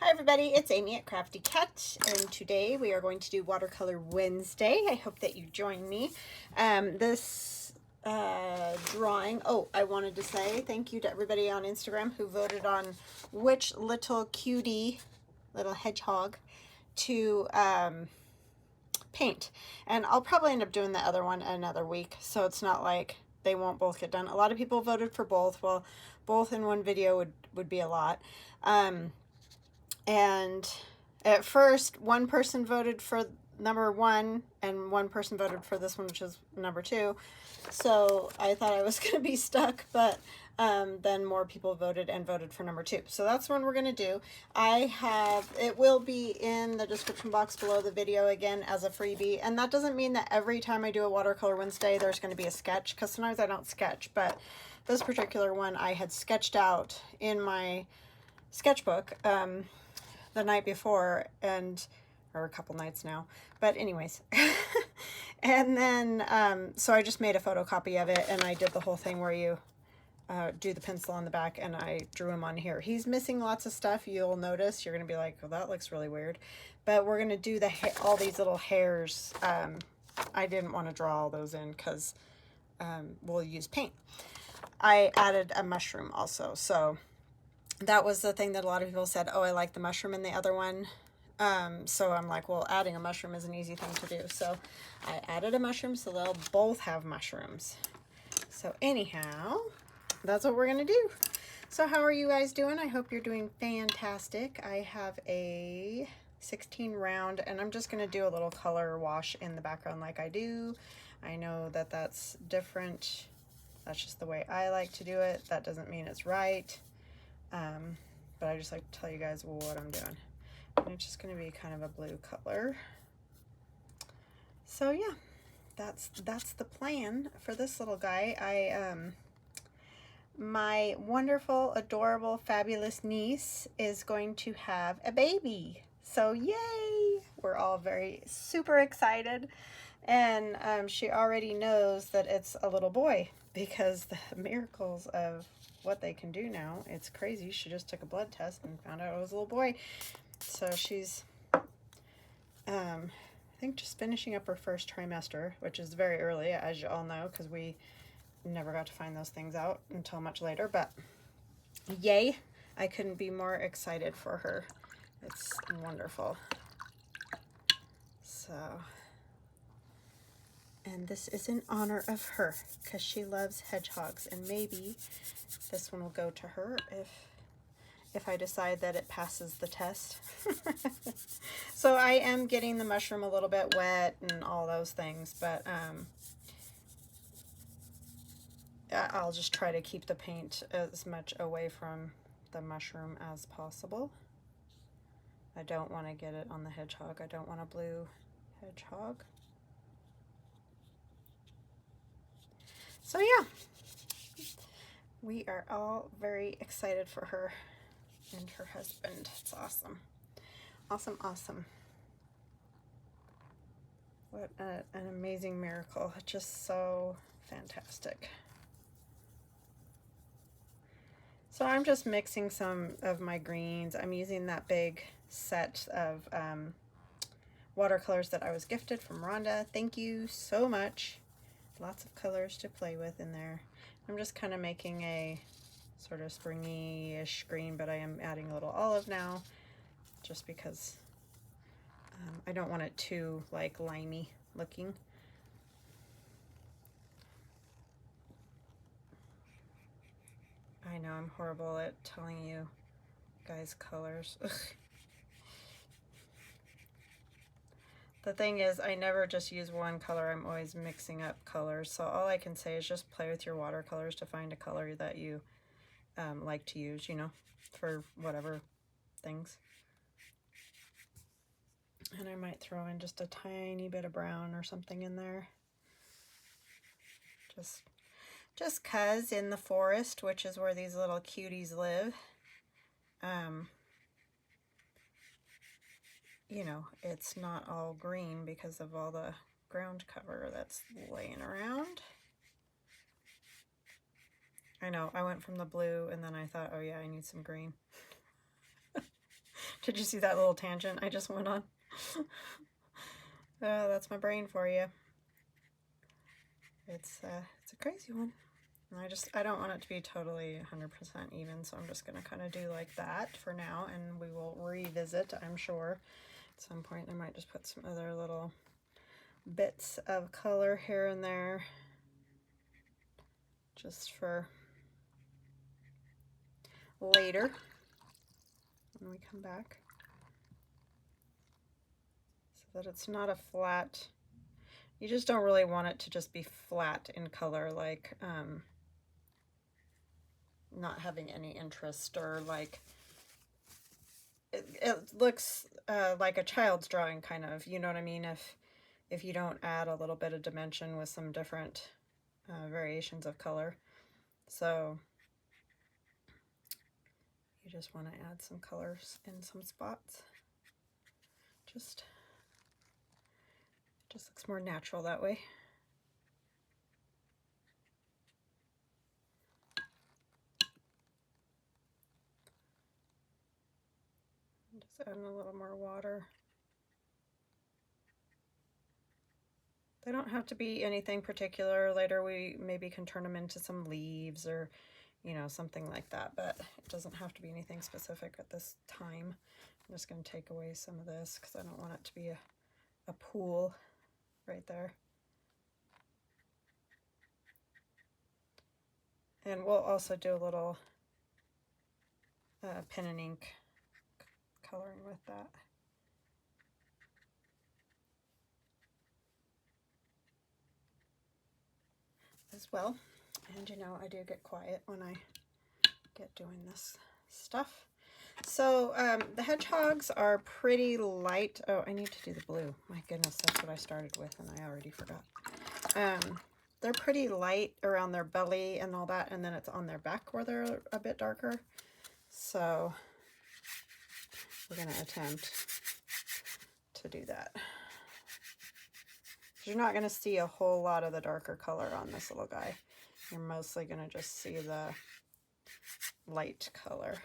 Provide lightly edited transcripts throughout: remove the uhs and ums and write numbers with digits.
Hi everybody, it's Amy at Crafty Cat, and today we are going to do Watercolor Wednesday. I hope that you join me. This drawing, I wanted to say thank you to everybody on Instagram who voted on which little cutie, little hedgehog, to paint. And I'll probably end up doing the other one another week, so it's not like they won't both get done. A lot of people voted for both. Well, both in one video would be a lot. And at first, one person voted for number 1 and one person voted for this one, which is number 2. So I thought I was going to be stuck, but then more people voted for number 2. So that's one we're going to do. It will be in the description box below the video again as a freebie. And that doesn't mean that every time I do a Watercolor Wednesday, there's going to be a sketch, because sometimes I don't sketch. But this particular one I had sketched out in my sketchbook the night before, or a couple nights now, but anyways. And then so I just made a photocopy of it, and I did the whole thing where you do the pencil on the back, and I drew him on here. He's missing lots of stuff. You'll notice, you're gonna be like, well, that looks really weird, but we're gonna do all these little hairs. I didn't want to draw all those in because we'll use paint. I added a mushroom also, so that was the thing that a lot of people said, oh, I like the mushroom in the other one. So I'm like, well, adding a mushroom is an easy thing to do. So I added a mushroom, so they'll both have mushrooms. So anyhow, that's what we're going to do. So how are you guys doing? I hope you're doing fantastic. I have a 16 round, and I'm just going to do a little color wash in the background like I do. I know that that's different. That's just the way I like to do it. That doesn't mean it's right. But I just like to tell you guys what I'm doing. And it's just going to be kind of a blue color. So yeah, that's the plan for this little guy. My wonderful, adorable, fabulous niece is going to have a baby. So yay! We're all super excited. And she already knows that it's a little boy, because the miracles of what they can do now, it's crazy. She just took a blood test and found out it was a little boy. So she's I think just finishing up her first trimester, which is very early, as you all know, because we never got to find those things out until much later. But yay, I couldn't be more excited for her. It's wonderful. So, and this is in honor of her, because she loves hedgehogs, and maybe this one will go to her if I decide that it passes the test. So I am getting the mushroom a little bit wet and all those things, but I'll just try to keep the paint as much away from the mushroom as possible. I don't want to get it on the hedgehog. I don't want a blue hedgehog. So yeah, we are all very excited for her and her husband. It's awesome. Awesome, awesome. What an amazing miracle. Just so fantastic. So I'm just mixing some of my greens. I'm using that big set of watercolors that I was gifted from Rhonda. Thank you so much. Lots of colors to play with in there. I'm just kind of making a sort of springy-ish green, but I am adding a little olive now, just because I don't want it too like limey looking. I know I'm horrible at telling you guys colors. Ugh. The thing is, I never just use one color. I'm always mixing up colors. So all I can say is just play with your watercolors to find a color that you like to use, you know, for whatever things. And I might throw in just a tiny bit of brown or something in there. Just 'cause in the forest, which is where these little cuties live, you know, it's not all green because of all the ground cover that's laying around. I know, I went from the blue and then I thought, oh yeah, I need some green. Did you see that little tangent I just went on? That's my brain for you. It's a crazy one. And I don't want it to be totally 100% even, so I'm just going to kind of do like that for now, and we will revisit, I'm sure. At some point I might just put some other little bits of color here and there just for later when we come back, so that it's not a flat. You just don't really want it to just be flat in color, like not having any interest, or like it looks like a child's drawing kind of, you know what I mean, if you don't add a little bit of dimension with some different variations of color. So you just want to add some colors in some spots. Just looks more natural that way. Just adding a little more water. They don't have to be anything particular. Later we maybe can turn them into some leaves or, you know, something like that, but it doesn't have to be anything specific at this time. I'm just going to take away some of this because I don't want it to be a pool right there. And we'll also do a little pen and ink coloring with that. As well. And you know, I do get quiet when I get doing this stuff. So the hedgehogs are pretty light. Oh, I need to do the blue. My goodness, that's what I started with and I already forgot. They're pretty light around their belly and all that, and then it's on their back where they're a bit darker. So we're going to attempt to do that. You're not going to see a whole lot of the darker color on this little guy. You're mostly going to just see the light color.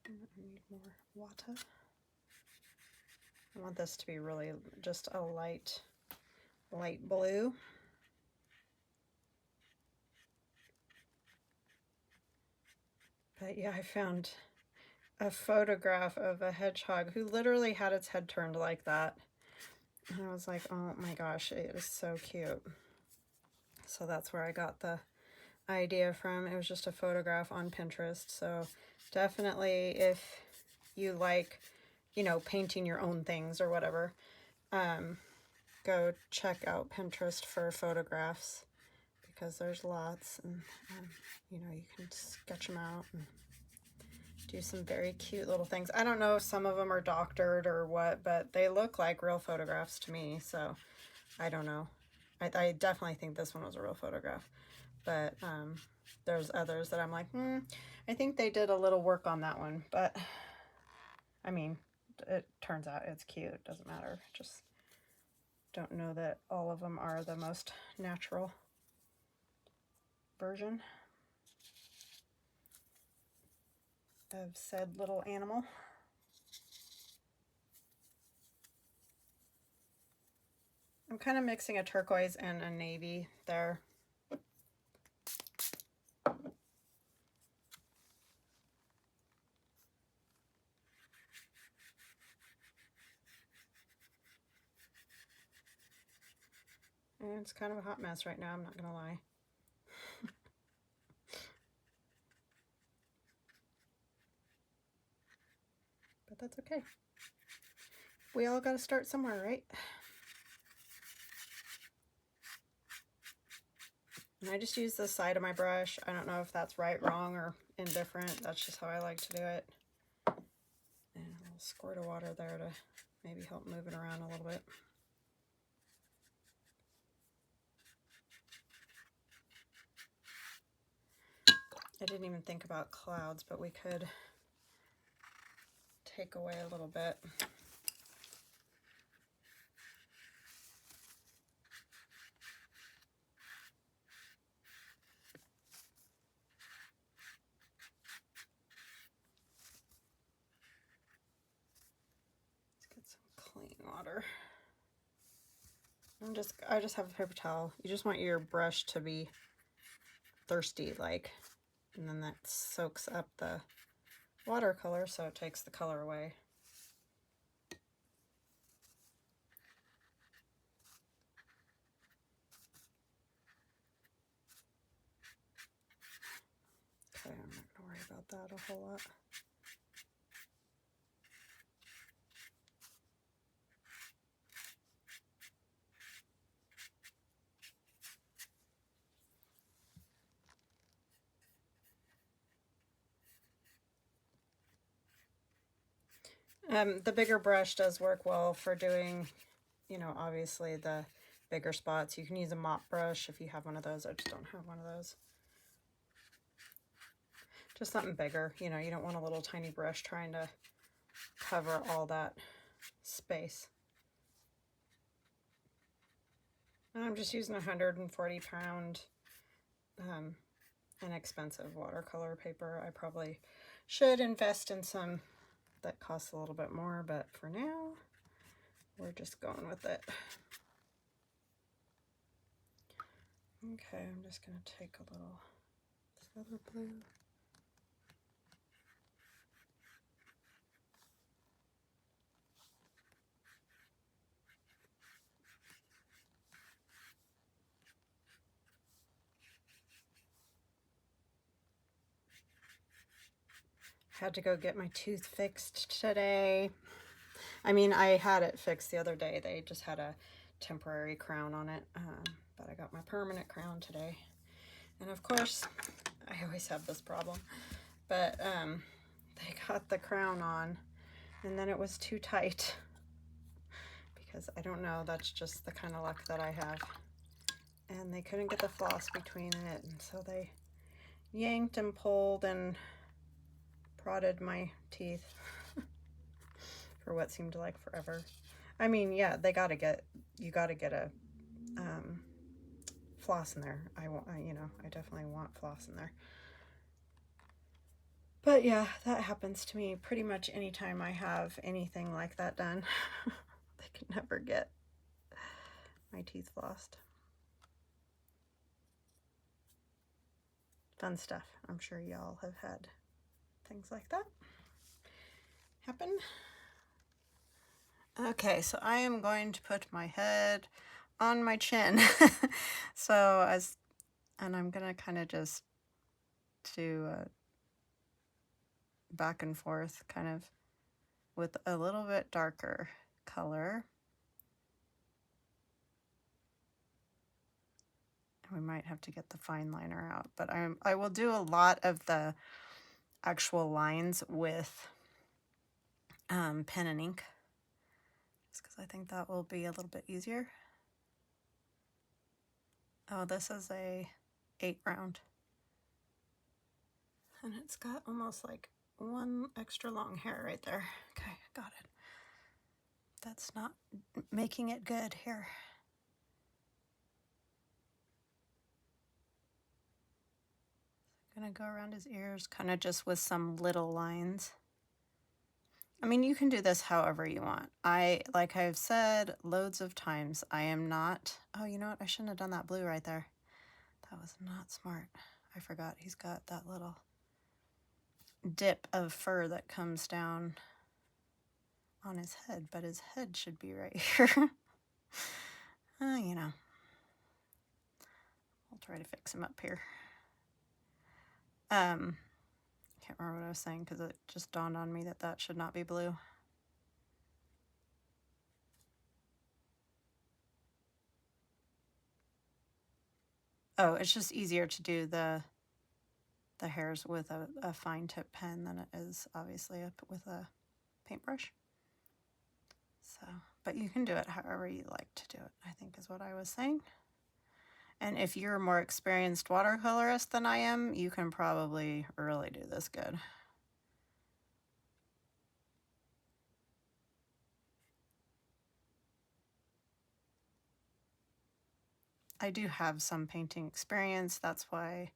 I need more water. I want this to be really just a light blue. But yeah, I found a photograph of a hedgehog who literally had its head turned like that. And I was like, oh my gosh, it is so cute. So that's where I got the idea from. It was just a photograph on Pinterest. So definitely, if you like, you know, painting your own things or whatever, go check out Pinterest for photographs, because there's lots, and you know, you can sketch them out and do some very cute little things. I don't know if some of them are doctored or what, but they look like real photographs to me, so I don't know. I definitely think this one was a real photograph, but there's others that I'm like, I think they did a little work on that one, but I mean, it turns out it's cute. It doesn't matter. Just don't know that all of them are the most natural version of said little animal. I'm kind of mixing a turquoise and a navy there. And it's kind of a hot mess right now, I'm not gonna lie. But that's okay. We all gotta start somewhere, right? And I just use the side of my brush. I don't know if that's right, wrong, or indifferent. That's just how I like to do it. And a little squirt of water there to maybe help move it around a little bit. I didn't even think about clouds, but we could take away a little bit. water. I just have a paper towel. You just want your brush to be thirsty, like, and then that soaks up the watercolor so it takes the color away. Okay, I'm not gonna worry about that a whole lot. The bigger brush does work well for doing, you know, obviously the bigger spots. You can use a mop brush if you have one of those. I just don't have one of those. Just something bigger, you know, you don't want a little tiny brush trying to cover all that space. And I'm just using 140-pound inexpensive watercolor paper. I probably should invest in some that costs a little bit more, but for now, we're just going with it. Okay, I'm just going to take a little this other blue. Had to go get my tooth fixed today. I mean, I had it fixed the other day. They just had a temporary crown on it, but I got my permanent crown today. And of course, I always have this problem, but they got the crown on and then it was too tight because I don't know, that's just the kind of luck that I have. And they couldn't get the floss between it, and so they yanked and pulled and prodded my teeth for what seemed like forever. I mean, yeah, you gotta get a floss in there. You know, I definitely want floss in there. But yeah, that happens to me pretty much anytime I have anything like that done. They can never get my teeth flossed. Fun stuff. I'm sure y'all have had things like that happen. Okay, so I am going to put my head on my chin. And I'm gonna kind of just do back and forth, kind of with a little bit darker color. We might have to get the fine liner out, but I will do a lot of the actual lines with pen and ink, just because I think that will be a little bit easier. Oh, this is a 8 round, and it's got almost like one extra long hair right there. Okay, got it. That's not making it good here. I'm gonna go around his ears, kind of just with some little lines. I mean, you can do this however you want. Like I've said loads of times, I am not, oh, you know what? I shouldn't have done that blue right there. That was not smart. I forgot he's got that little dip of fur that comes down on his head, but his head should be right here. You know, I'll try to fix him up here. I can't remember what I was saying because it just dawned on me that that should not be blue. Oh, it's just easier to do the hairs with a fine tip pen than it is obviously with a paintbrush. So, but you can do it however you like to do it, I think is what I was saying. And if you're a more experienced watercolorist than I am, you can probably really do this good. I do have some painting experience, that's why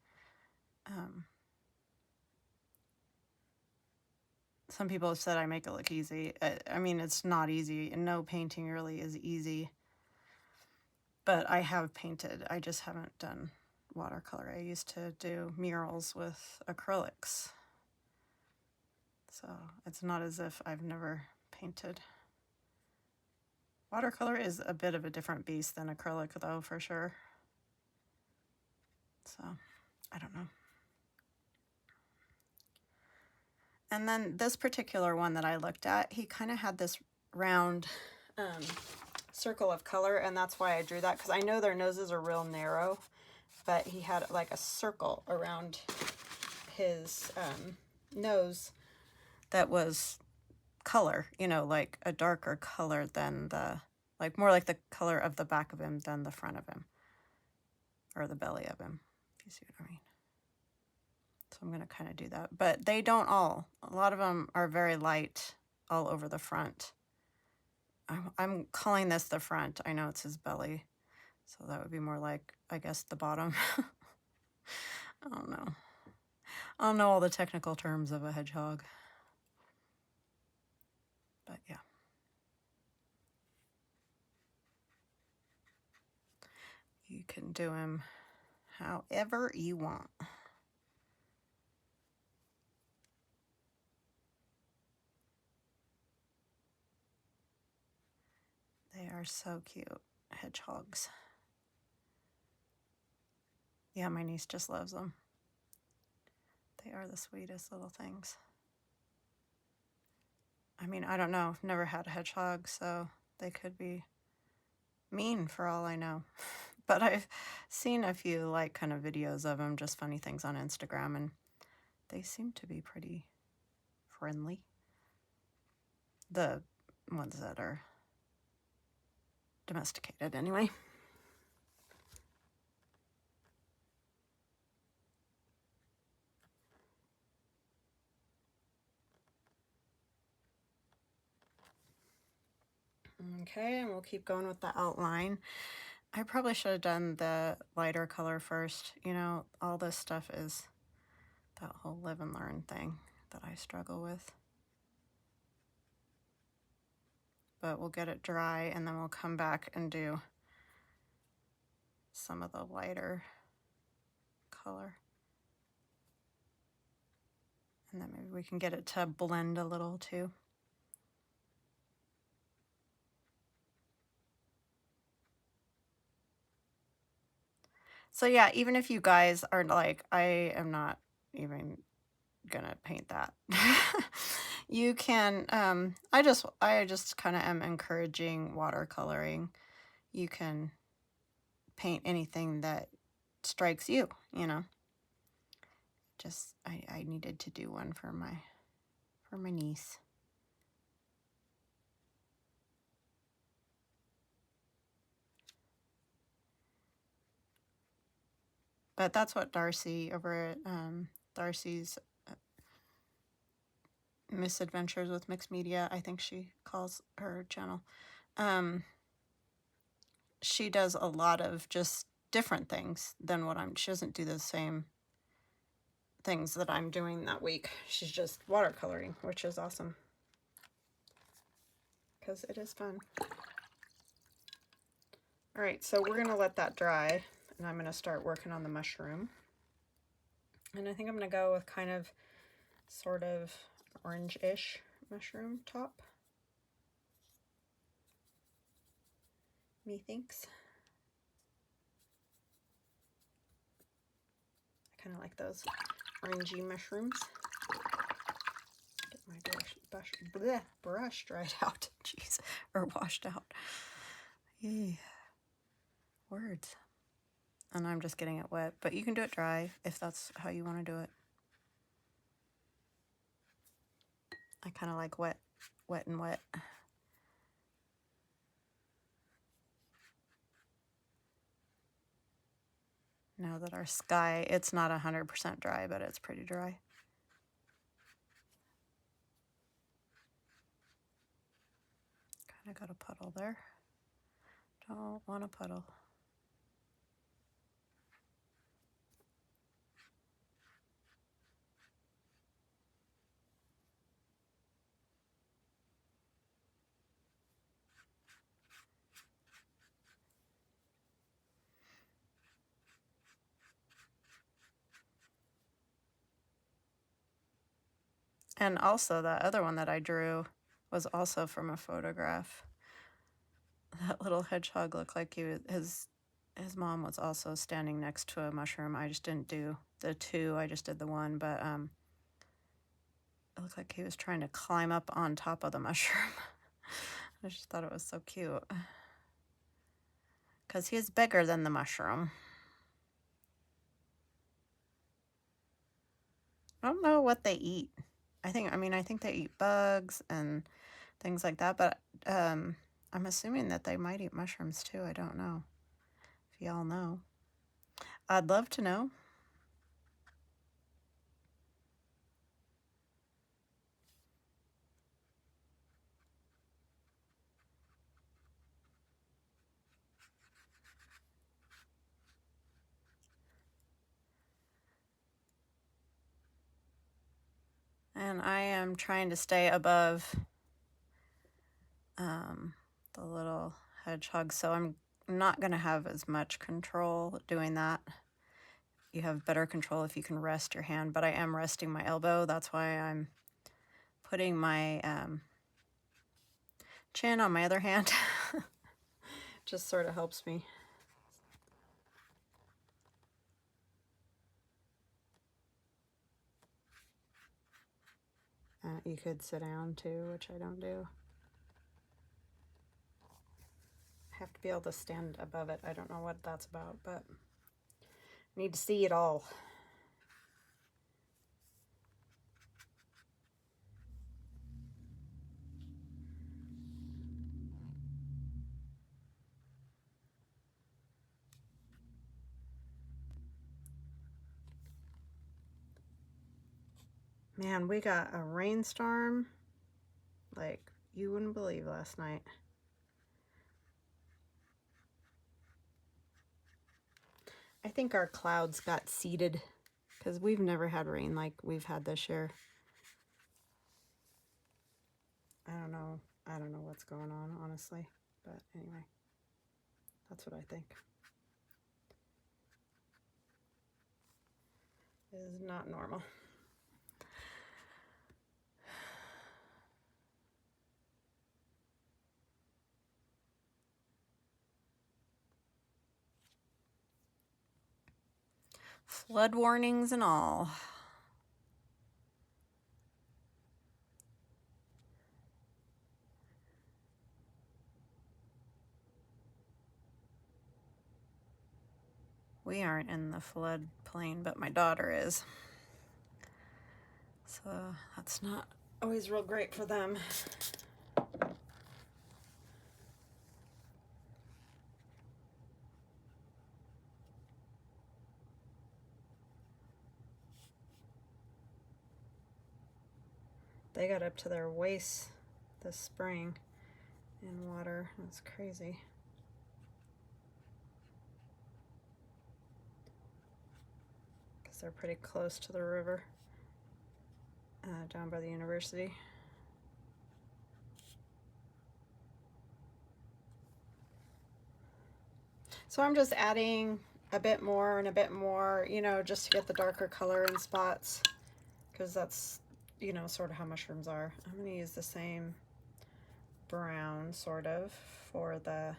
some people have said I make it look easy. I mean, it's not easy, and no painting really is easy. But I have painted. I just haven't done watercolor. I used to do murals with acrylics. So it's not as if I've never painted. Watercolor is a bit of a different beast than acrylic, though, for sure. So, I don't know. And then this particular one that I looked at, he kind of had this round circle of color, and that's why I drew that, because I know their noses are real narrow, but he had like a circle around his nose that was color, you know, like a darker color than like more like the color of the back of him than the front of him, or the belly of him, if you see what I mean. So I'm going to kind of do that, but they don't all. A lot of them are very light all over the front. I'm calling this the front. I know it's his belly, so that would be more like, I guess, the bottom. I don't know. I don't know all the technical terms of a hedgehog. But yeah. You can do him however you want. They are so cute, hedgehogs. Yeah, my niece just loves them. They are the sweetest little things. I mean, I don't know. I've never had a hedgehog, so they could be mean for all I know. But I've seen a few like kind of videos of them, just funny things on Instagram, and they seem to be pretty friendly. The ones that are domesticated anyway. Okay, and we'll keep going with the outline. I probably should have done the lighter color first. You know, all this stuff is that whole live and learn thing that I struggle with. But we'll get it dry, and then we'll come back and do some of the lighter color. And then maybe we can get it to blend a little too. So yeah, even if you guys are like, I am not even gonna paint that. You can, I just kind of am encouraging watercoloring. You can paint anything that strikes you, you know. Just, I needed to do one for my niece. But that's what Darcy over at Darcy's Misadventures with Mixed Media, I think she calls her channel. She does a lot of just different things than what she doesn't do the same things that I'm doing that week. She's just watercoloring, which is awesome, because it is fun. All right, so we're gonna let that dry, and I'm gonna start working on the mushroom. And I think I'm gonna go with kind of sort of orange-ish mushroom top. Methinks. I kind of like those orangey mushrooms. Get my brush dried out. Jeez, or washed out. Yeah. Words. And I'm just getting it wet, but you can do it dry if that's how you want to do it. I kind of like wet and wet. Now that our sky, it's not 100% dry, but it's pretty dry. Kind of got a puddle there. Don't want a puddle. And also that other one that I drew was also from a photograph. That little hedgehog looked like his mom was also standing next to a mushroom. I just didn't do the two, I just did the one, but it looked like he was trying to climb up on top of the mushroom. I just thought it was so cute. Because he is bigger than the mushroom. I don't know what they eat. I think they eat bugs and things like that, but I'm assuming that they might eat mushrooms too. I don't know. If y'all know. I'd love to know. And I am trying to stay above the little hedgehog, so I'm not going to have as much control doing that. You have better control if you can rest your hand, but I am resting my elbow. That's why I'm putting my chin on my other hand. Just sort of helps me. You could sit down too, which I don't do. I have to be able to stand above it. I don't know what that's about, but I need to see it all. Man, we got a rainstorm like you wouldn't believe last night. I think our clouds got seeded because we've never had rain like we've had this year. I don't know what's going on, honestly, but anyway, that's what I think. It is not normal. Flood warnings and all. We aren't in the floodplain, but my daughter is. So that's not always real great for them. They got up to their waists this spring in water. That's crazy. Because they're pretty close to the river down by the university. So I'm just adding a bit more and a bit more, you know, just to get the darker color in spots, because that's, you know, sort of how mushrooms are. I'm going to use the same brown, sort of, for the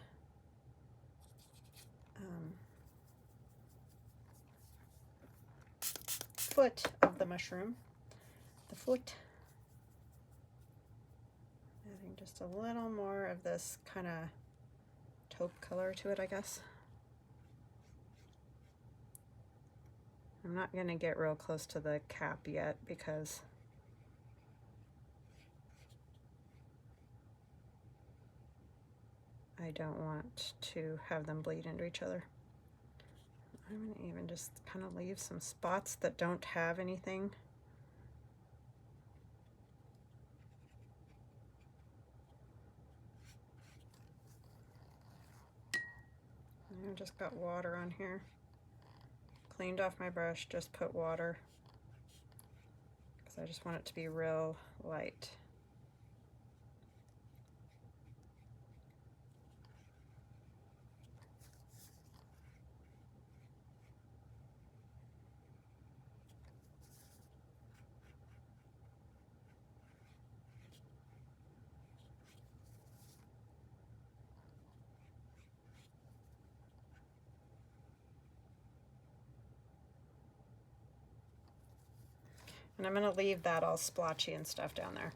foot of the mushroom. The foot. Adding just a little more of this kind of taupe color to it, I guess. I'm not going to get real close to the cap yet because I don't want to have them bleed into each other. I'm going to even just kind of leave some spots that don't have anything. I just got water on here. Cleaned off my brush, just put water because I just want it to be real light. And I'm going to leave that all splotchy and stuff down there.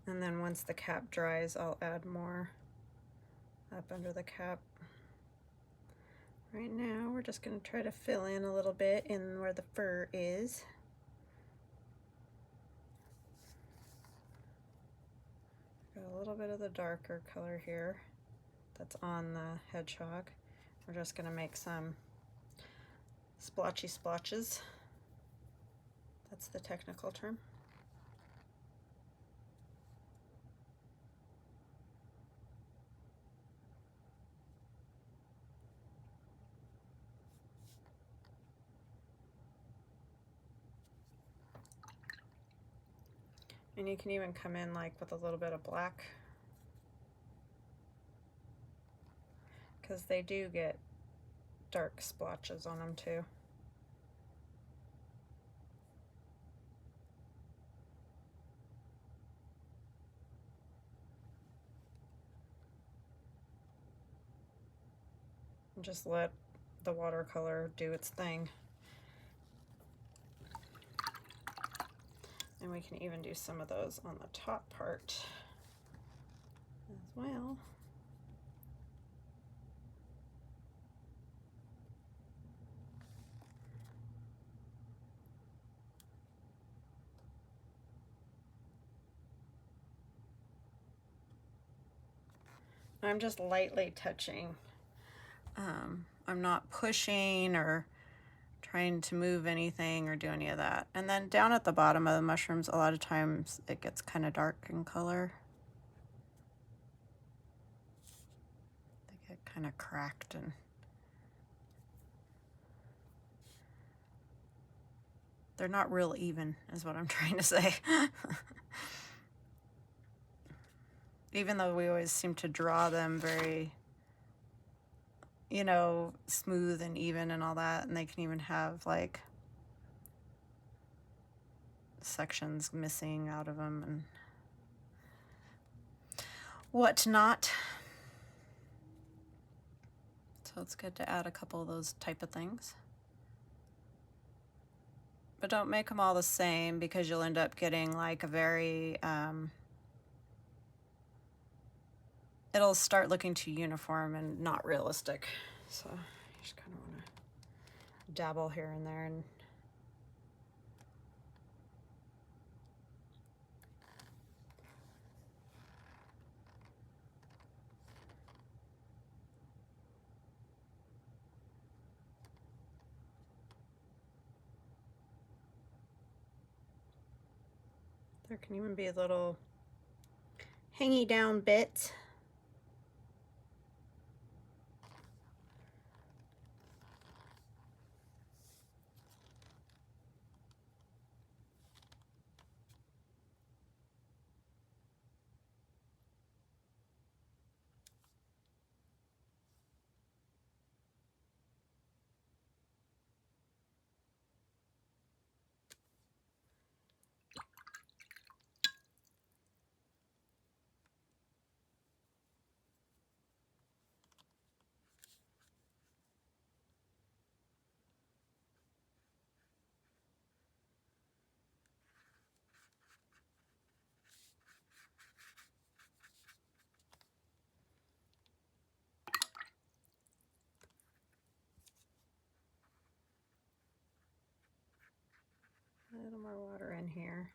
And then once the cap dries, I'll add more up under the cap. Right now, we're just going to try to fill in a little bit in where the fur is. Got a little bit of the darker color here that's on the hedgehog. We're just going to make some splotchy splotches. That's the technical term. And you can even come in like with a little bit of black, because they do get dark splotches on them too. And just let the watercolor do its thing. And we can even do some of those on the top part as well. I'm just lightly touching. I'm not pushing or trying to move anything or do any of that. And then down at the bottom of the mushrooms, a lot of times it gets kind of dark in color. They get kind of cracked and they're not real even, is what I'm trying to say. Even though we always seem to draw them very, you know, smooth and even and all that, and they can even have like sections missing out of them and whatnot. So it's good to add a couple of those type of things. But don't make them all the same, because you'll end up getting like a very, it'll start looking too uniform and not realistic. So you just kind of want to dabble here and there. And there can even be little hangy down bits. A little more water in here.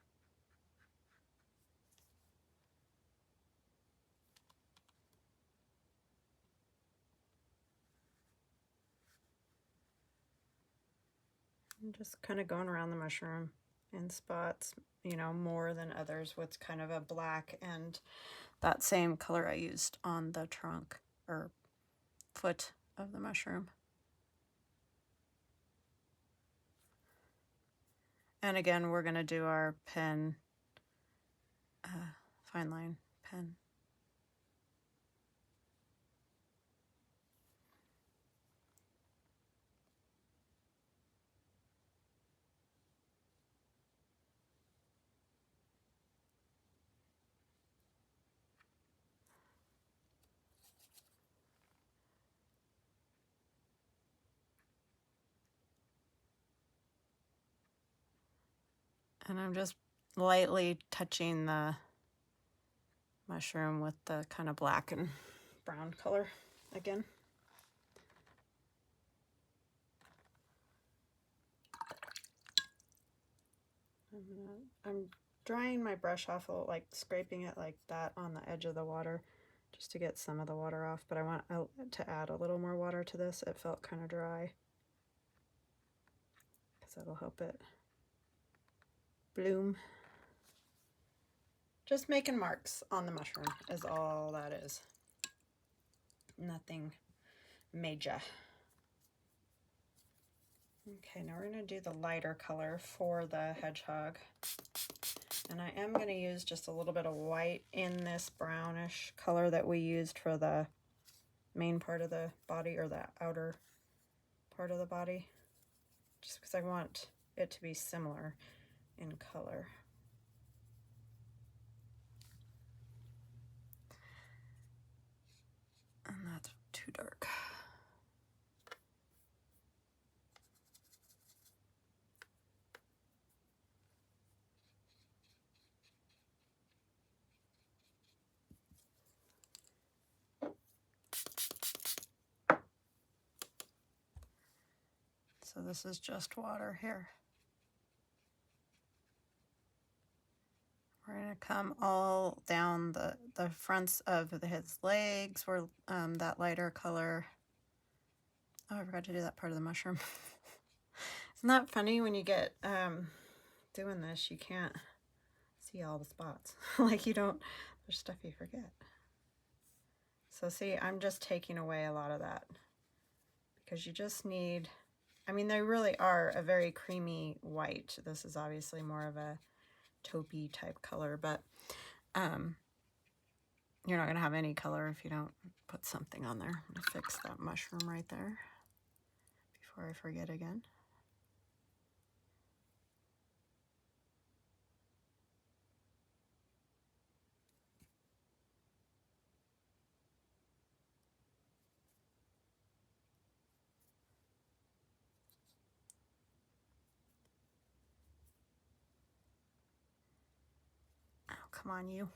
And just kind of going around the mushroom in spots, you know, more than others with kind of a black and that same color I used on the trunk or foot of the mushroom. And again, we're going to do our pen, fine line pen. And I'm just lightly touching the mushroom with the kind of black and brown color again. I'm drying my brush off, like scraping it like that on the edge of the water just to get some of the water off, but I want to add a little more water to this. It felt kind of dry because that'll help it bloom. Just making marks on the mushroom is all that is. Nothing major. Okay, now we're going to do the lighter color for the hedgehog. And I am going to use just a little bit of white in this brownish color that we used for the main part of the body, or the outer part of the body, just because I want it to be similar in color. And that's too dark. So this is just water here. We're going to come all down the fronts of his legs, where that lighter color. Oh, I forgot to do that part of the mushroom. Isn't that funny when you get doing this, you can't see all the spots. Like you don't, there's stuff you forget. So see, I'm just taking away a lot of that because you just need, I mean, they really are a very creamy white. This is obviously more of a taupey type color, but you're not going to have any color if you don't put something on there. I'm going to fix that mushroom right there before I forget again. Oh, come on, you.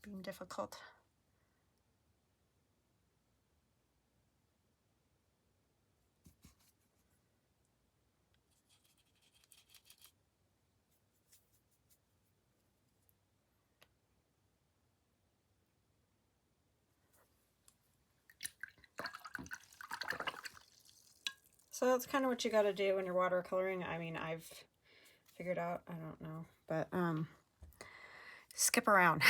Being difficult. So that's kind of what you got to do when you're watercoloring. I mean, I've figured out, I don't know, but skip around.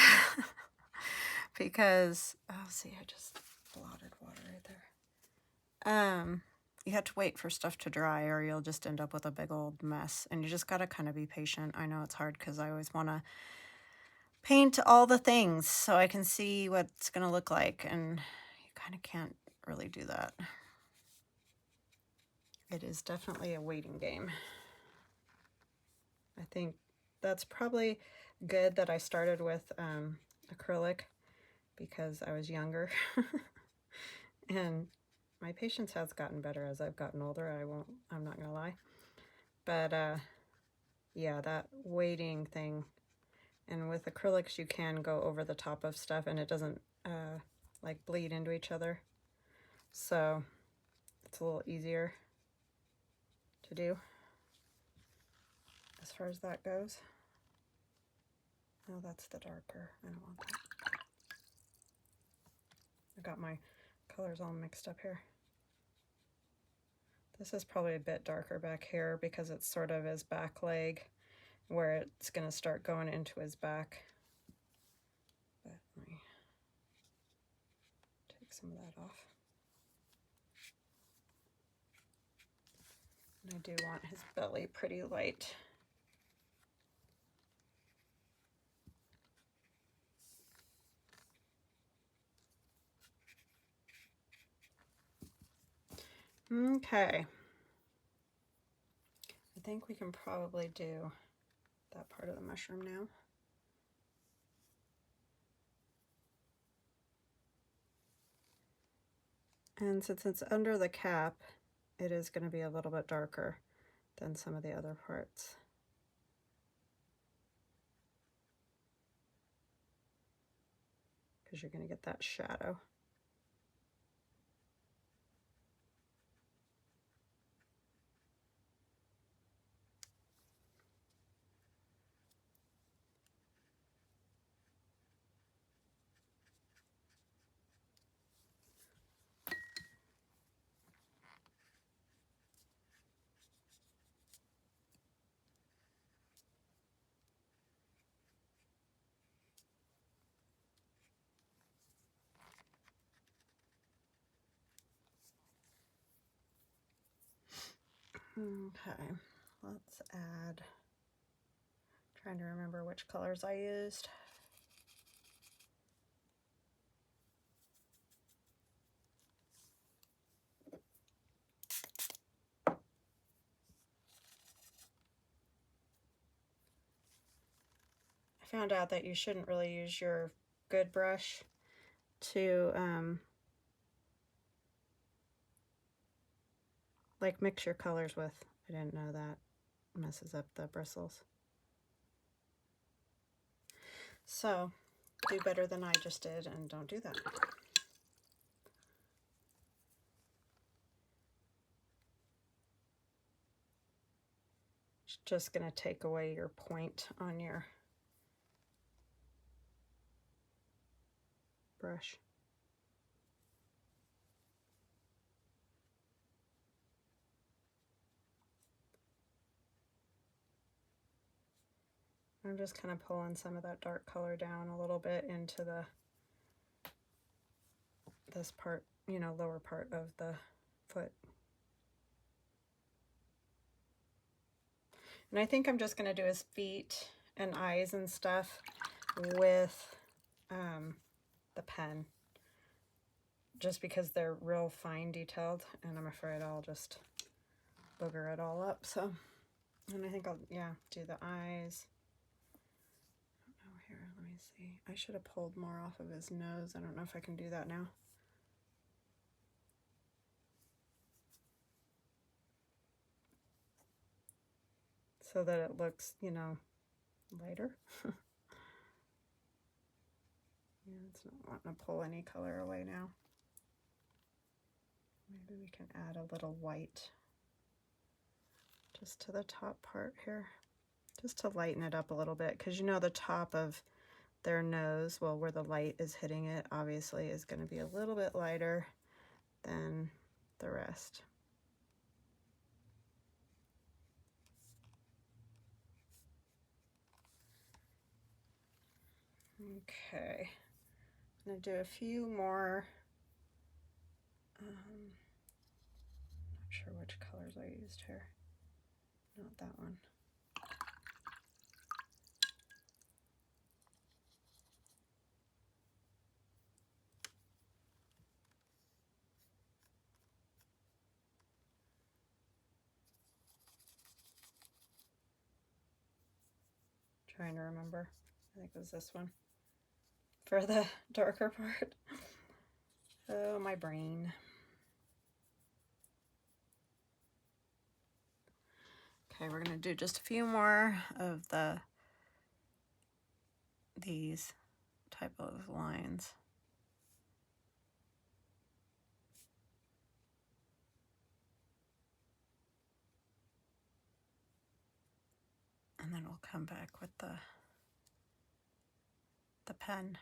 Because, oh, see, I just blotted water right there. You have to wait for stuff to dry or you'll just end up with a big old mess. And you just got to kind of be patient. I know it's hard because I always want to paint all the things so I can see what it's going to look like. And you kind of can't really do that. It is definitely a waiting game. I think that's probably good that I started with acrylic because I was younger. And my patience has gotten better as I've gotten older. I'm not gonna lie. But yeah, that waiting thing. And with acrylics you can go over the top of stuff and it doesn't like bleed into each other. So it's a little easier to do as far as that goes. Oh, that's the darker. I don't want that. I got my colors all mixed up here. This is probably a bit darker back here because it's sort of his back leg where it's going to start going into his back. But let me take some of that off. And I do want his belly pretty light. Okay. I think we can probably do that part of the mushroom now. And since it's under the cap, it is going to be a little bit darker than some of the other parts. because you're going to get that shadow. Okay, let's add, trying to remember which colors I used. I found out that you shouldn't really use your good brush to like mix your colors with. I didn't know that messes up the bristles. So do better than I just did and don't do that. It's just going to take away your point on your brush. I'm just kind of pulling some of that dark color down a little bit into this part, you know, lower part of the foot. And I think I'm just going to do his feet and eyes and stuff with the pen, just because they're real fine detailed, and I'm afraid I'll just booger it all up. So, and I think I'll, yeah, do the eyes. I don't know, here, let me see. I should have pulled more off of his nose. I don't know if I can do that now. So that it looks, you know, lighter. Yeah, it's not wanting to pull any color away now. Maybe we can add a little white just to the top part here, just to lighten it up a little bit, because you know the top of their nose, well, where the light is hitting it, obviously is going to be a little bit lighter than the rest. Okay, I'm going to do a few more. Not sure which colors I used here. Not that one. Trying to remember. I think it was this one for the darker part. Oh, my brain. Okay, we're going to do just a few more of these type of lines. And then we'll come back with the pen.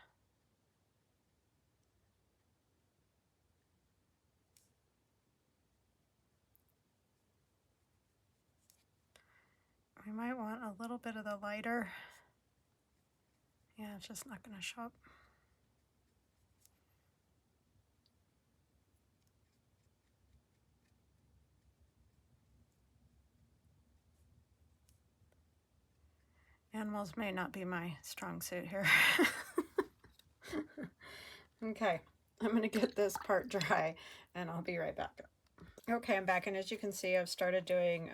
We might want a little bit of the lighter. Yeah, it's just not going to show up. Animals may not be my strong suit here. Okay, I'm going to get this part dry and I'll be right back. Okay, I'm back, and as you can see, I've started doing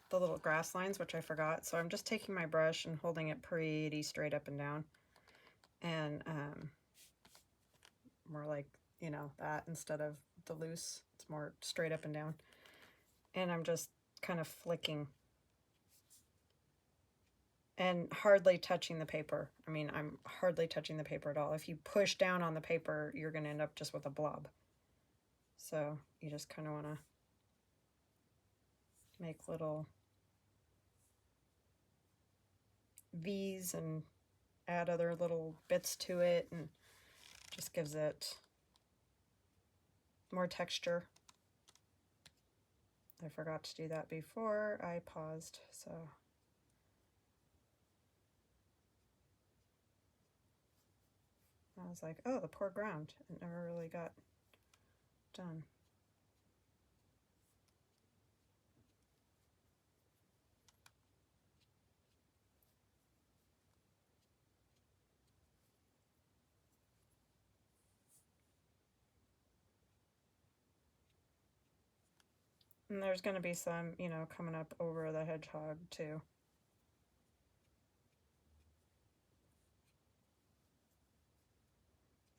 the little grass lines, which I forgot. So I'm just taking my brush and holding it pretty straight up and down. And more like, you know, that instead of the loose. It's more straight up and down. And I'm just kind of flicking and hardly touching the paper. I mean, I'm hardly touching the paper at all. If you push down on the paper, you're going to end up just with a blob. So you just kind of want to make little V's and add other little bits to it, and just gives it more texture. I forgot to do that before I paused, so I was like, oh, the poor ground. It never really got done. And there's going to be some, you know, coming up over the hedgehog too.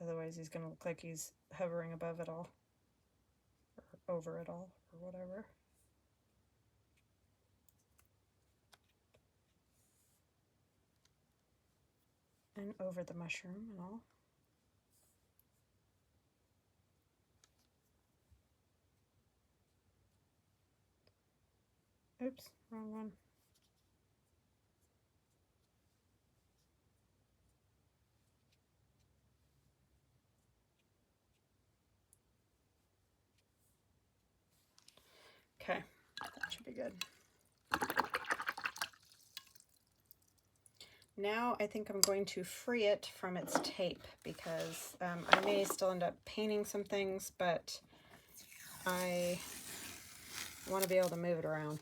Otherwise he's going to look like he's hovering above it all, or over it all, or whatever. And over the mushroom and all. Oops, wrong one. Okay, that should be good. Now I think I'm going to free it from its tape, because I may still end up painting some things, but I want to be able to move it around.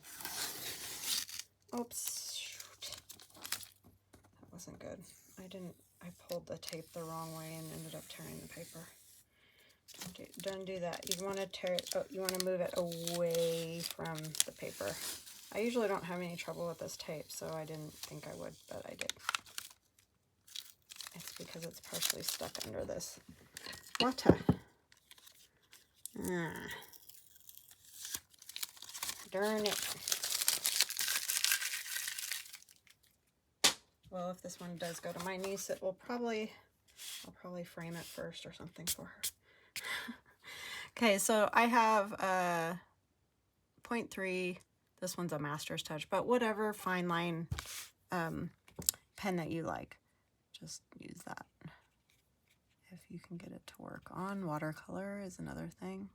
Oops, shoot. That wasn't good. I pulled the tape the wrong way and ended up tearing the paper. Don't do that. You want to tear it, you want to move it away from the paper. I usually don't have any trouble with this tape, so I didn't think I would, but I did. It's because it's partially stuck under this water. Darn it. Well, if this one does go to my niece, it will I'll probably frame it first or something for her. Okay, so I have a 0.3. This one's a master's touch, but whatever fine line pen that you like, just use that. If you can get it to work on watercolor is another thing.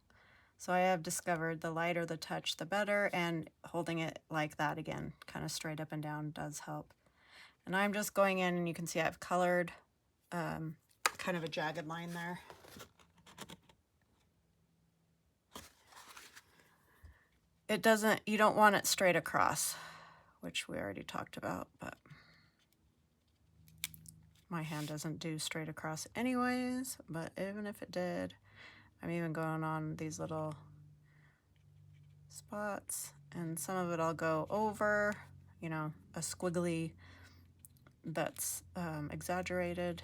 So I have discovered the lighter the touch, the better, and holding it like that again, kind of straight up and down, does help. And I'm just going in, and you can see I've colored kind of a jagged line there. It doesn't, you don't want it straight across, which we already talked about, but my hand doesn't do straight across anyways, but even if it did, I'm even going on these little spots, and some of it I'll go over, you know, a squiggly that's exaggerated.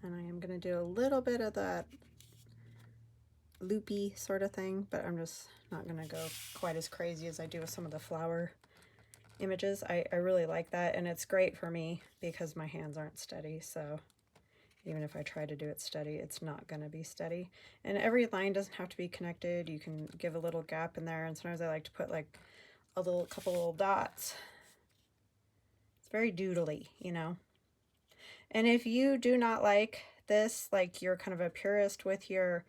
And I am going to do a little bit of that loopy sort of thing, but I'm just not going to go quite as crazy as I do with some of the flower images. I really like that, and it's great for me because my hands aren't steady, so even if I try to do it steady, it's not going to be steady. And every line doesn't have to be connected. You can give a little gap in there, and sometimes I like to put like a couple little dots. It's very doodly, you know. And if you do not like this, like you're kind of a purist with your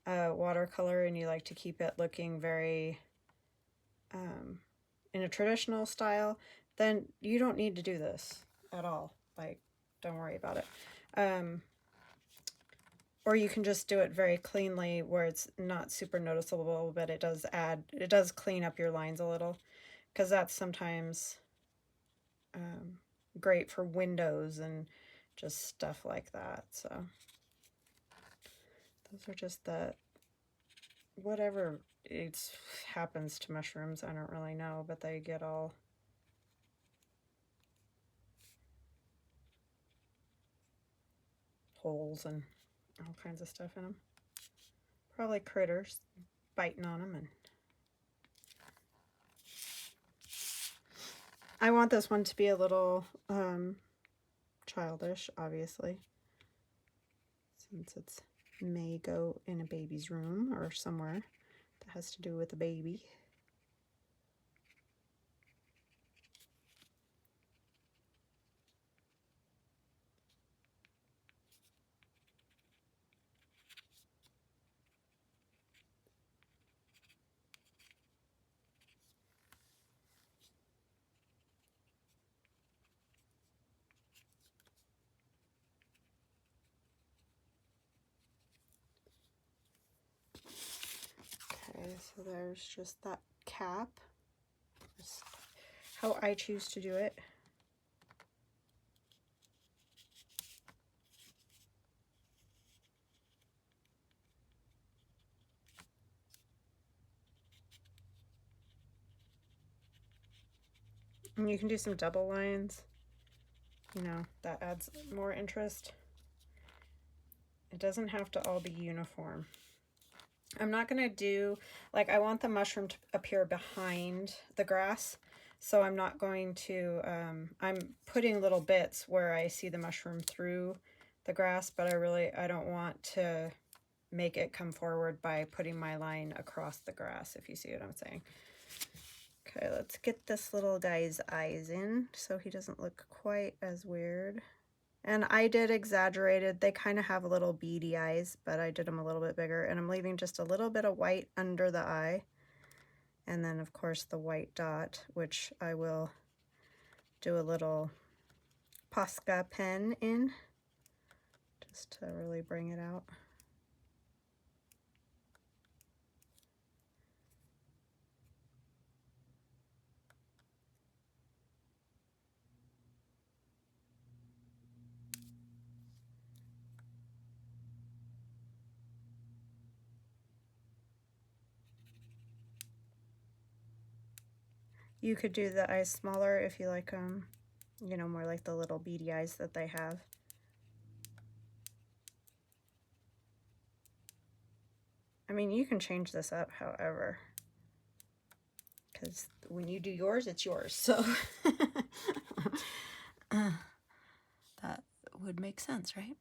watercolor and you like to keep it looking very in a traditional style, then you don't need to do this at all. Like, don't worry about it. Or you can just do it very cleanly where it's not super noticeable, but it does clean up your lines a little, because that's sometimes great for windows and just stuff like that. So those are just whatever it happens to mushrooms, I don't really know, but they get all holes and all kinds of stuff in them. Probably critters biting on them and I want this one to be a little childish, obviously, since it's may go in a baby's room or somewhere that has to do with a baby. Okay, so there's just that cap. Just how I choose to do it. And you can do some double lines. You know, that adds more interest. It doesn't have to all be uniform. I'm not going to do, like, I want the mushroom to appear behind the grass. So I'm not going to, I'm putting little bits where I see the mushroom through the grass, but I don't want to make it come forward by putting my line across the grass, if you see what I'm saying. Okay, let's get this little guy's eyes in so he doesn't look quite as weird. And I did exaggerated. They kind of have a little beady eyes, but I did them a little bit bigger. And I'm leaving just a little bit of white under the eye. And then, of course, the white dot, which I will do a little Posca pen in, just to really bring it out. You could do the eyes smaller if you like them, you know, more like the little beady eyes that they have. I mean, you can change this up, however, because when you do yours, it's yours. So that would make sense, right?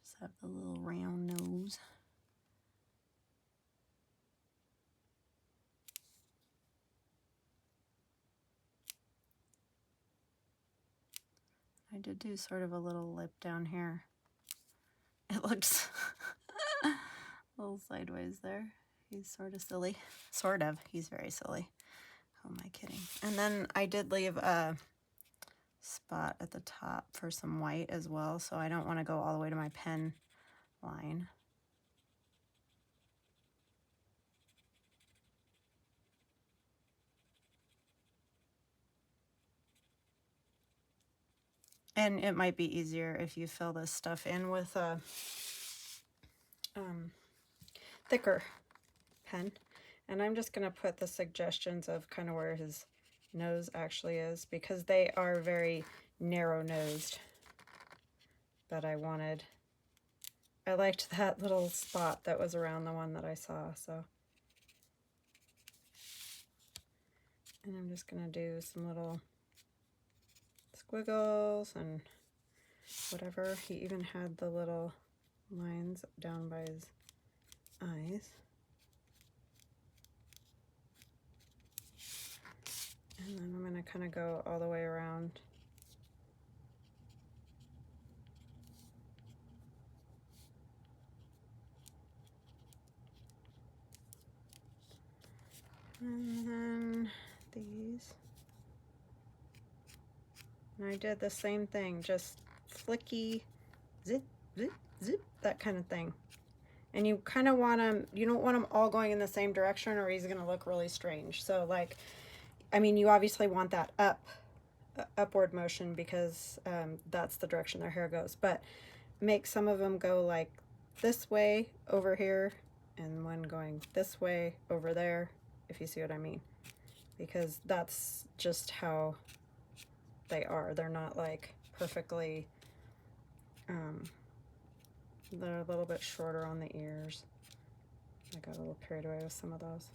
Just have the little round nose. I did do sort of a little lip down here. It looks a little sideways there. He's sort of silly. Sort of. He's very silly. How am I kidding? And then I did leave a spot at the top for some white as well, so I don't want to go all the way to my pen line. And it might be easier if you fill this stuff in with a thicker pen. And I'm just going to put the suggestions of kind of where his nose actually is, because they are very narrow-nosed. But I liked that little spot that was around the one that I saw, so. And I'm just going to do some little squiggles and whatever. He even had the little lines down by his eyes. And then I'm going to kind of go all the way around. And then these. And I did the same thing, just flicky, zip, zip, zip, that kind of thing. And you kind of want them, you don't want them all going in the same direction or he's going to look really strange. So like, I mean, you obviously want that upward motion because that's the direction their hair goes. But make some of them go like this way over here and one going this way over there, if you see what I mean. Because that's just how they are. They're not like perfectly, they're a little bit shorter on the ears. I got a little carried away with some of those.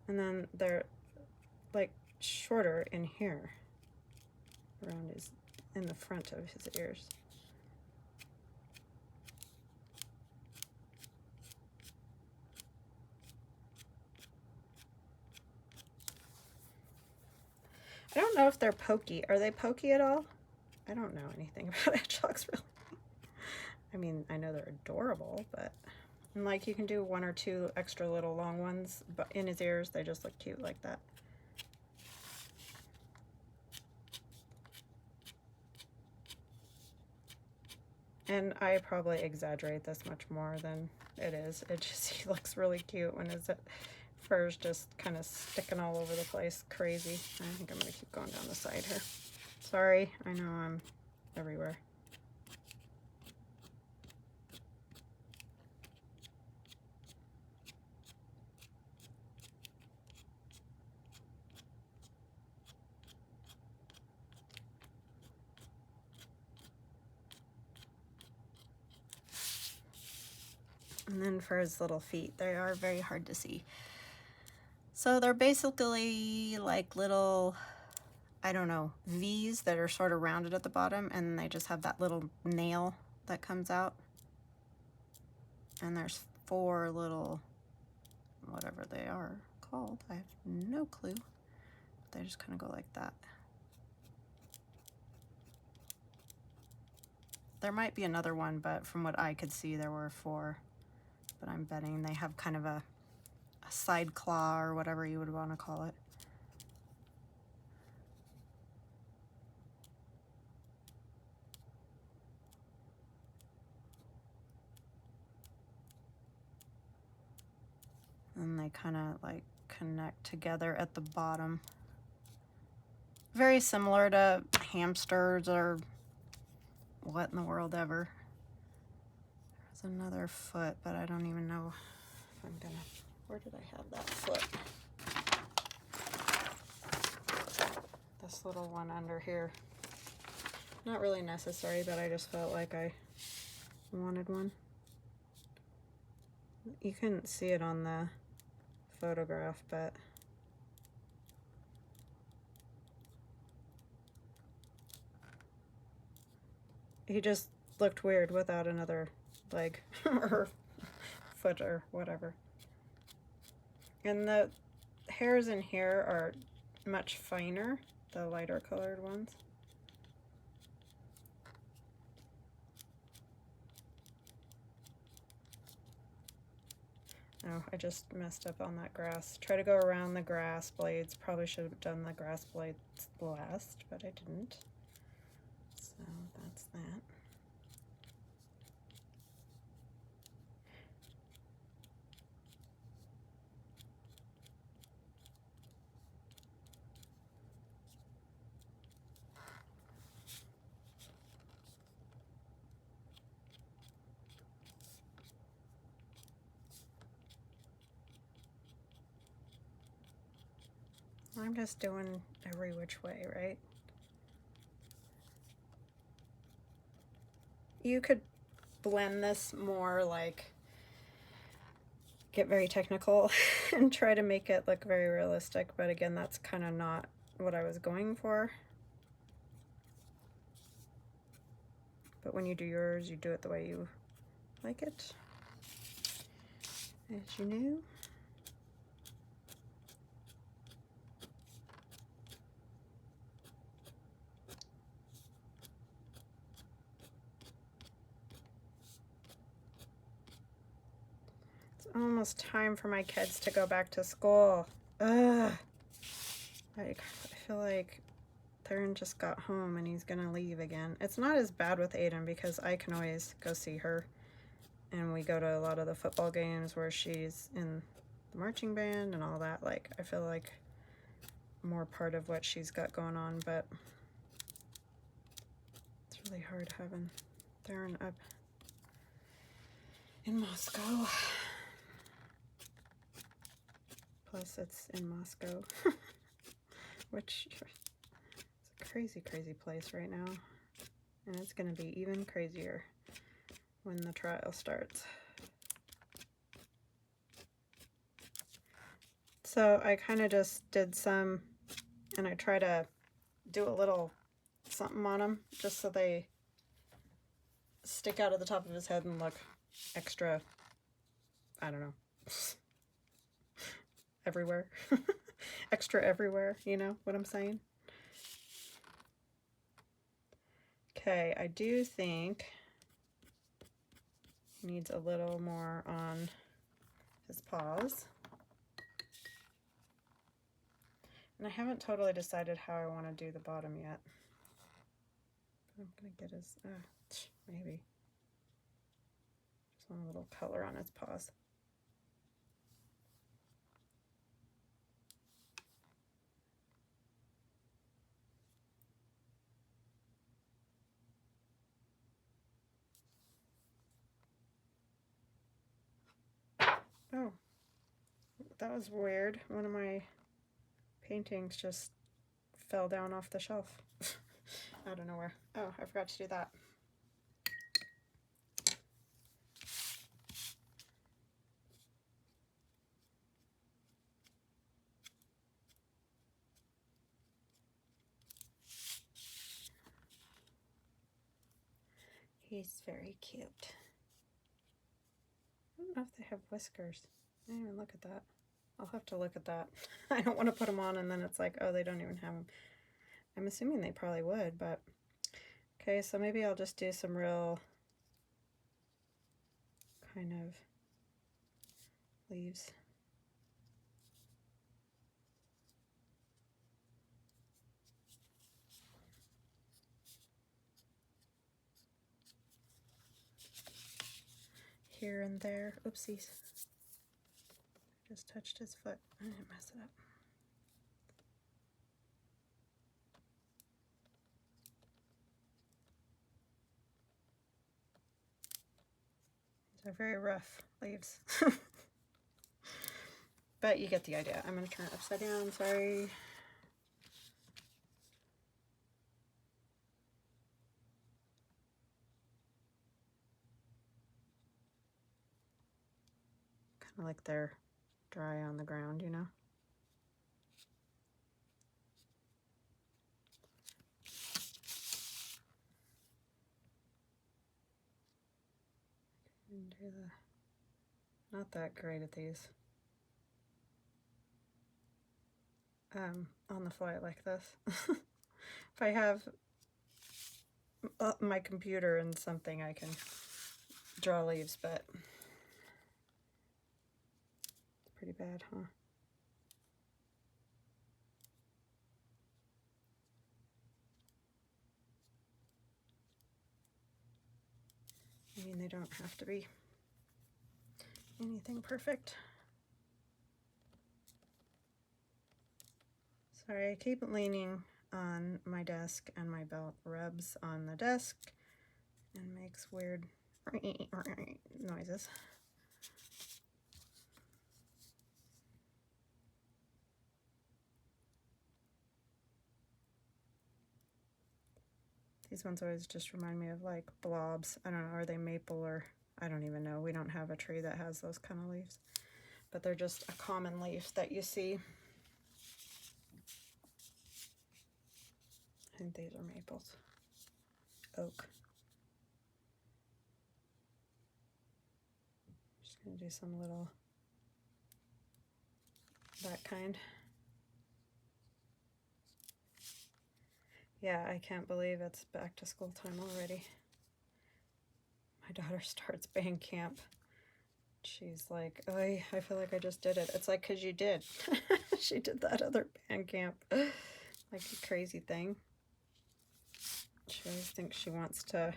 And then they're like shorter in here, around his, in the front of his ears. I don't know if they're pokey. Are they pokey at all? I don't know anything about hedgehogs really. I mean, I know they're adorable, but and like you can do 1 or 2 extra little long ones, but in his ears they just look cute like that. And I probably exaggerate this much more than it is. It just, he looks really cute when his fur's just kind of sticking all over the place. Crazy. I think I'm going to keep going down the side here. Sorry, I know I'm everywhere. And then for his little feet, they are very hard to see. So they're basically like little, I don't know, V's that are sort of rounded at the bottom, and they just have that little nail that comes out. And there's 4 little, whatever they are called, I have no clue. They just kind of go like that. There might be another one, but from what I could see, there were 4. But I'm betting they have kind of a side claw or whatever you would want to call it. And they kind of like connect together at the bottom. Very similar to hamsters or what in the world ever. There's another foot, but I don't even know if I'm gonna, where did I have that foot? This little one under here. Not really necessary, but I just felt like I wanted one. You couldn't see it on the photograph, but he just looked weird without another leg or foot or whatever. And the hairs in here are much finer, the lighter colored ones. Oh, I just messed up on that grass. Try to go around the grass blades. Probably should have done the grass blades last, but I didn't. So that's that. I'm just doing every which way, right? You could blend this more, like get very technical and try to make it look very realistic, but again, that's kind of not what I was going for. But when you do yours, you do it the way you like it, as you know. Almost time for my kids to go back to school. Ugh. I feel like Theron just got home and he's gonna leave again. It's not as bad with Aiden because I can always go see her, and we go to a lot of the football games where she's in the marching band and all that. Like, I feel like more part of what she's got going on, but it's really hard having Theron up in Moscow. Plus, it's in Moscow. which is a crazy, crazy place right now. And it's going to be even crazier when the trial starts. So I kind of just did some, and I try to do a little something on them just so they stick out of the top of his head and look extra, I don't know, everywhere. Extra everywhere, you know what I'm saying? Okay, I do think he needs a little more on his paws. And I haven't totally decided how I want to do the bottom yet. I'm going to get his, maybe. Just want a little color on his paws. Oh, that was weird. One of my paintings just fell down off the shelf. I don't know where. Oh, I forgot to do that. He's very cute. I don't know if they have whiskers. I didn't even look at that. I'll have to look at that. I don't want to put them on and then it's like, oh, they don't even have them. I'm assuming they probably would, but okay, so maybe I'll just do some real kind of leaves. Here and there. Oopsies. Just touched his foot. I didn't mess it up. These are very rough leaves. But you get the idea. I'm going to turn it upside down. Sorry. Kind of like they're dry on the ground, you know? Not that great at these. On the fly like this. If I have my computer and something, I can draw leaves, but it's pretty bad, huh? I mean, they don't have to be anything perfect. Sorry, I keep leaning on my desk and my belt rubs on the desk and makes weird noises. These ones always just remind me of like blobs. I don't know, are they maple or I don't even know. We don't have a tree that has those kind of leaves, but they're just a common leaf that you see. I think these are maples. Oak. Just gonna do some little, that kind. Yeah, I can't believe it's back to school time already. My daughter starts band camp. She's like, oh, I feel like I just did it. It's like, 'cause you did. She did that other band camp. Like a crazy thing. She always thinks she wants to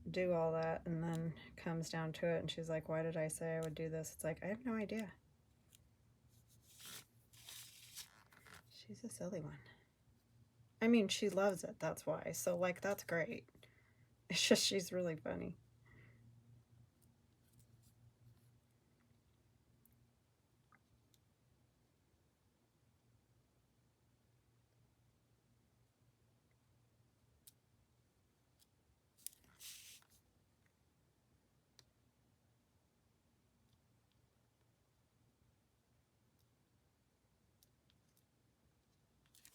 do all that and then comes down to it and she's like, why did I say I would do this? It's like, I have no idea. She's a silly one. I mean, she loves it, that's why. So, like, that's great. It's just she's really funny.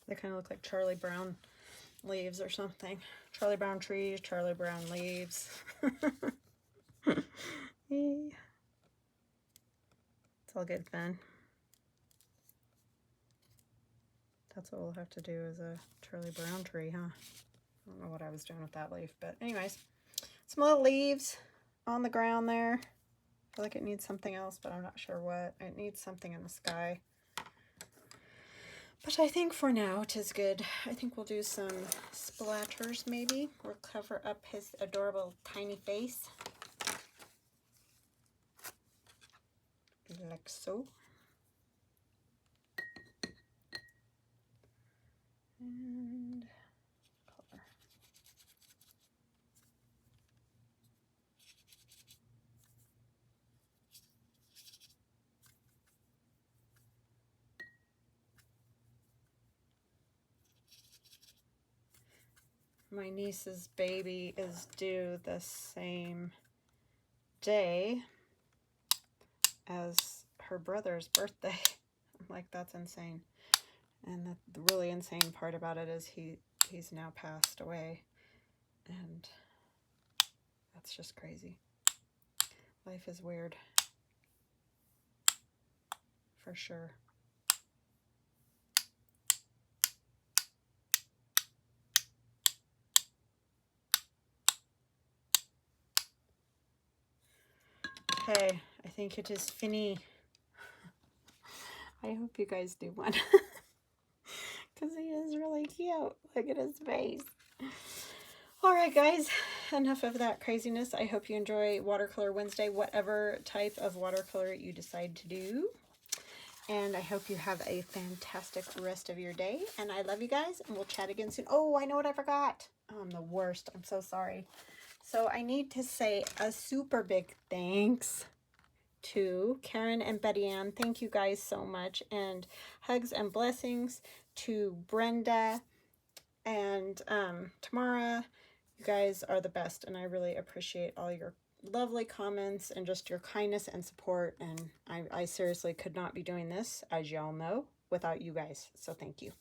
They kind of look like Charlie Brown leaves or something. Charlie Brown trees, Charlie Brown leaves. It's all good fun. That's what we'll have to do is a Charlie Brown tree, huh? I don't know what I was doing with that leaf, but anyways. Some little leaves on the ground there. I feel like it needs something else, but I'm not sure what. It needs something in the sky. But I think for now it is good. I think we'll do some splatters maybe. We'll cover up his adorable tiny face. Like so. And color. My niece's baby is due the same day as her brother's birthday. I'm like, that's insane. And the really insane part about it is he's now passed away. And that's just crazy. Life is weird. For sure. Okay, I think it is fini. I hope you guys do one. Because he is really cute. Look at his face. Alright guys, enough of that craziness. I hope you enjoy Watercolor Wednesday, whatever type of watercolor you decide to do. And I hope you have a fantastic rest of your day. And I love you guys, and we'll chat again soon. Oh, I know what I forgot. Oh, I'm the worst. I'm so sorry. So I need to say a super big thanks to Karen and Betty Ann. Thank you guys so much. And hugs and blessings to Brenda and Tamara. You guys are the best, and I really appreciate all your lovely comments and just your kindness and support. And I seriously could not be doing this, as y'all know, without you guys. So thank you.